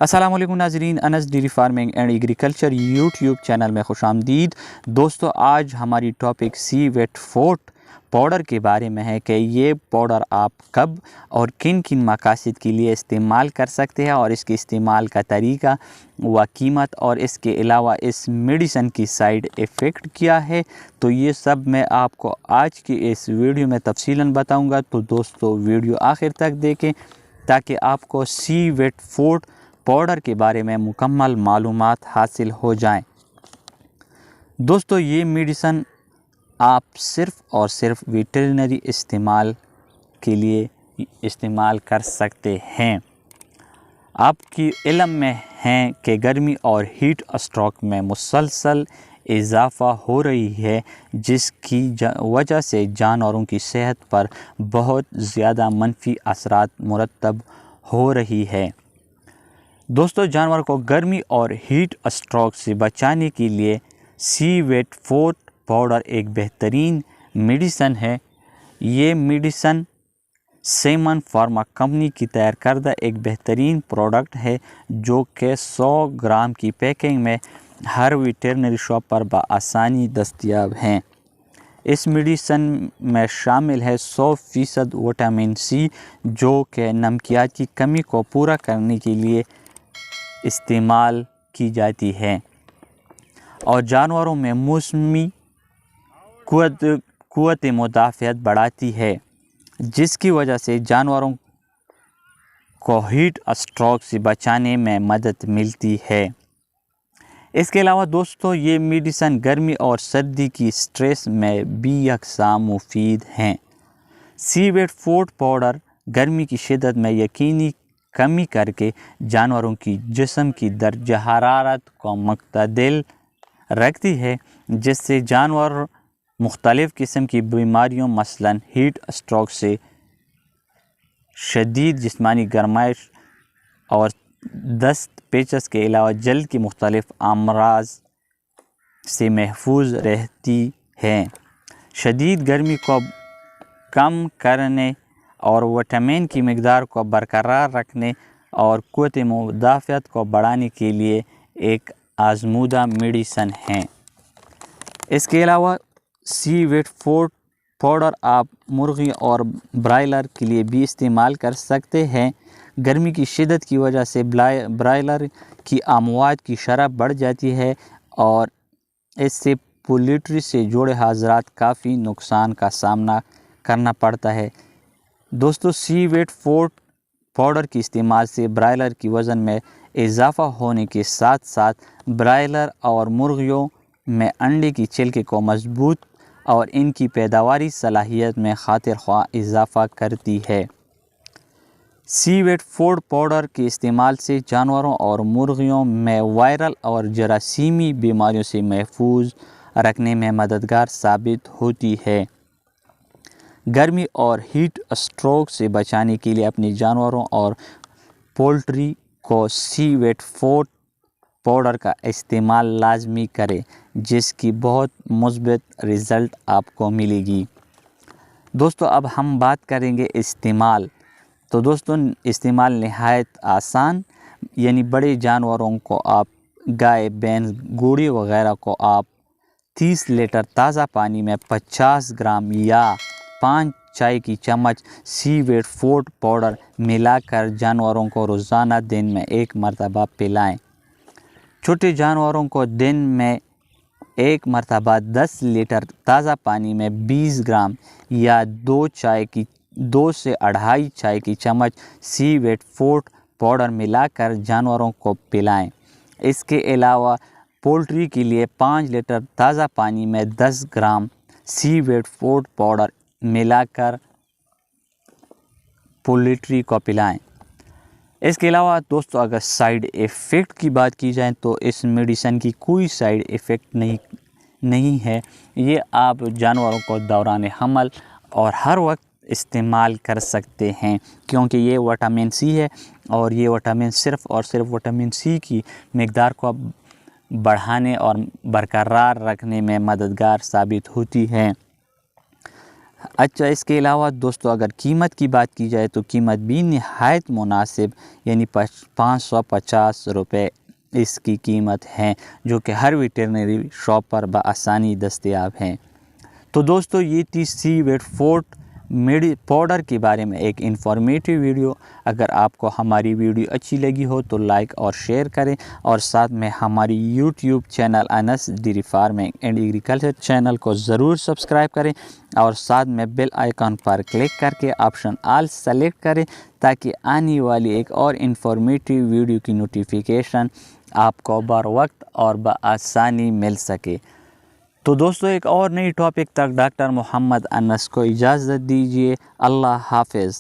السلام علیکم ناظرین، Anas dairy farming and agriculture YouTube channel میں خوش آمدید۔ دوستو، آج ہماری ٹاپک سی ویٹ فورٹ پاؤڈر کے بارے میں ہے کہ یہ پاؤڈر آپ کب اور کن کن مقاصد کے لیے استعمال کر سکتے ہیں اور اس کے استعمال کا طریقہ و قیمت، اور اس کے علاوہ اس میڈیسن کی سائیڈ ایفیکٹ کیا ہے، تو یہ سب میں آپ کو آج کی اس ویڈیو میں تفصیلاً بتاؤں گا۔ تو دوستو، ویڈیو آخر تک دیکھیں تاکہ آپ کو سی ویٹ فورٹ پاؤڈر کے بارے میں مکمل معلومات حاصل ہو جائیں۔ دوستو، یہ میڈیسن آپ صرف اور صرف ویٹرنری استعمال کے لیے استعمال کر سکتے ہیں۔ آپ کی علم میں ہیں کہ گرمی اور ہیٹ اسٹروک میں مسلسل اضافہ ہو رہی ہے، جس کی وجہ سے جانوروں کی صحت پر بہت زیادہ منفی اثرات مرتب ہو رہی ہے۔ دوستو، جانور کو گرمی اور ہیٹ اسٹروک سے بچانے کے لیے سی ویٹ فورٹ پاؤڈر ایک بہترین میڈیسن ہے۔ یہ میڈیسن سیمن فارما کمپنی کی تیار کردہ ایک بہترین پروڈکٹ ہے، جو کہ 100 گرام کی پیکنگ میں ہر ویٹرنری شاپ پر بآسانی دستیاب ہیں۔ اس میڈیسن میں شامل ہے 100% وٹامن سی، جو کہ نمکیات کی کمی کو پورا کرنے کے لیے استعمال کی جاتی ہے اور جانوروں میں موسمی قوت مدافعت بڑھاتی ہے، جس کی وجہ سے جانوروں کو ہیٹ اسٹروک سے بچانے میں مدد ملتی ہے۔ اس کے علاوہ دوستو، یہ میڈیسن گرمی اور سردی کی سٹریس میں بھی یکساں مفید ہیں۔ سی ویٹ فورٹ پاؤڈر گرمی کی شدت میں یقینی کمی کر کے جانوروں کی جسم کی درجہ حرارت کو معتدل رکھتی ہے، جس سے جانور مختلف قسم کی بیماریوں مثلاً ہیٹ اسٹروک سے، شدید جسمانی گرمائش اور دست پیچس کے علاوہ جلد کی مختلف امراض سے محفوظ رہتی ہیں۔ شدید گرمی کو کم کرنے اور وٹامن کی مقدار کو برقرار رکھنے اور قوت مدافعت کو بڑھانے کے لیے ایک آزمودہ میڈیسن ہے۔ اس کے علاوہ سی ویٹ فورٹ پاؤڈر آپ مرغی اور برائلر کے لیے بھی استعمال کر سکتے ہیں۔ گرمی کی شدت کی وجہ سے برائلر کی اموات کی شرح بڑھ جاتی ہے اور اس سے پولٹری سے جڑے حضرات کافی نقصان کا سامنا کرنا پڑتا ہے۔ دوستو، سی ویٹ فورٹ پاؤڈر کے استعمال سے برائلر کی وزن میں اضافہ ہونے کے ساتھ ساتھ برائلر اور مرغیوں میں انڈے کی چھلکے کو مضبوط اور ان کی پیداواری صلاحیت میں خاطر خواہ اضافہ کرتی ہے۔ سی ویٹ فورٹ پاؤڈر کے استعمال سے جانوروں اور مرغیوں میں وائرل اور جراثیمی بیماریوں سے محفوظ رکھنے میں مددگار ثابت ہوتی ہے۔ گرمی اور ہیٹ اسٹروک سے بچانے کے لیے اپنے جانوروں اور پولٹری کو سی ویٹ فورٹ پاؤڈر کا استعمال لازمی کریں، جس کی بہت مثبت رزلٹ آپ کو ملے گی۔ دوستو، اب ہم بات کریں گے استعمال۔ تو دوستو، استعمال نہایت آسان، یعنی بڑے جانوروں کو آپ گائے، بھینس، گھوڑے وغیرہ کو آپ 30 لیٹر تازہ پانی میں 50 گرام یا 5 چائے کی چمچ سی ویٹ فورٹ پاؤڈر ملا کر جانوروں کو روزانہ دن میں 1 مرتبہ پلائیں۔ چھوٹے جانوروں کو دن میں 1 مرتبہ 10 لیٹر تازہ پانی میں 20 گرام یا 2 سے 2.5 چائے کی چمچ سی ویٹ فورٹ پاؤڈر ملا کر جانوروں کو پلائیں۔ اس کے علاوہ پولٹری کے لیے 5 لیٹر تازہ پانی میں 10 گرام سی ویٹ فورٹ پاؤڈر ملا کر پولٹری کو پلائیں۔ اس کے علاوہ دوستو، اگر سائیڈ ایفیکٹ کی بات کی جائے تو اس میڈیسن کی کوئی سائیڈ ایفیکٹ نہیں ہے۔ یہ آپ جانوروں کو دوران حمل اور ہر وقت استعمال کر سکتے ہیں، کیونکہ یہ وٹامن سی ہے اور یہ وٹامن صرف اور صرف وٹامن سی کی مقدار کو بڑھانے اور برقرار رکھنے میں مددگار ثابت ہوتی ہے۔ اچھا، اس کے علاوہ دوستو اگر قیمت کی بات کی جائے تو قیمت بھی نہایت مناسب، یعنی 550 روپے اس کی قیمت ہیں، جو کہ ہر ویٹرنری شاپ پر بآسانی دستیاب ہیں۔ تو دوستو یہ تھی سی ویٹ فورٹ پاؤڈر کے بارے میں ایک انفارمیٹیو ویڈیو۔ اگر آپ کو ہماری ویڈیو اچھی لگی ہو تو لائک اور شیئر کریں، اور ساتھ میں ہماری YouTube channel Anas dairy farming and agriculture channel کو ضرور سبسکرائب کریں، اور ساتھ میں بیل آئیکن پر کلک کر کے آپشن آل سلیکٹ کریں، تاکہ آنے والی ایک اور انفارمیٹیو ویڈیو کی نوٹیفیکیشن آپ کو بر وقت اور بآسانی مل سکے۔ تو دوستو ایک اور نئی ٹاپک تک ڈاکٹر محمد انس کو اجازت دیجیے۔ اللہ حافظ۔